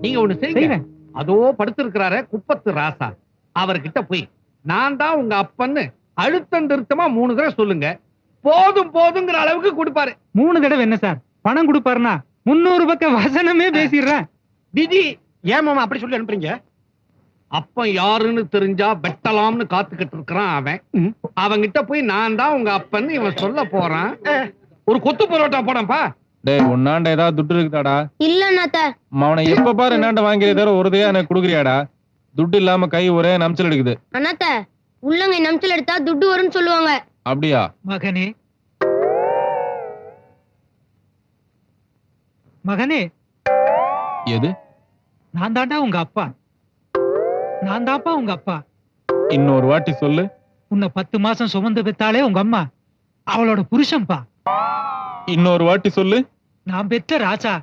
நீங்க ஒண்ணு செய்யுங்க. அதோ படுத்திருக்கிறாரே குப்பத்து ராசா, அவர்கிட்ட போய் நான் தான் உங்க அப்பன்னு அழுத்தம் திருத்தமா 3 தடவை சொல்லுங்க. போதும் போதுங்கிற அளவுக்கு கொடுப்பாரு. 3 தடவை என்ன சார் பணம் கொடுப்பாருன்னா 300 பக்கம் வசனமே பேசிடுறேன். விதி. ஏன் மாமா அப்படி சொல்லி அனுப்புறீங்க? அப்பன் யாருன்னு தெரிஞ்சா வெட்டலாம்னு காத்துக்கிட்டு இருக்கிறான் அவன். அவங்கிட்ட போய் நான் தான் உங்க அப்பன்னு இவன் சொல்ல போறான். ஒரு கொத்து பரோட்டா போடப்பா. டேய் உன்னாண்ட ஏதாவது துட்டு இருக்குதாடா? இல்ல அண்ணாத்த. அவனை எப்ப பாரு என்னாண்ட வாங்கிறத தவிர ஒருதையா எனக்கு குடுக்குறியாடா? துட்டு இல்லாம கை ஒரே நம்ச்சல் எடுக்குது. அண்ணாத்த, உள்ளங்கை நம்ச்சல் எடுத்தா துட்டு வரும்னு சொல்லுவாங்க. அப்படியா? மகனே மகனே, எது? நான் தாண்டா உங்க அப்பா. நான் தான்ப்பா உங்க அப்பா. இன்னொரு வாட்டி சொல்லு. உன்னை 10 மாசம் சுமந்து பெத்தாலே உங்க அம்மா, அவளோட புருஷன்பா. இன்னொரு வாட்டி சொல்லு. நான் பெத்த ராசா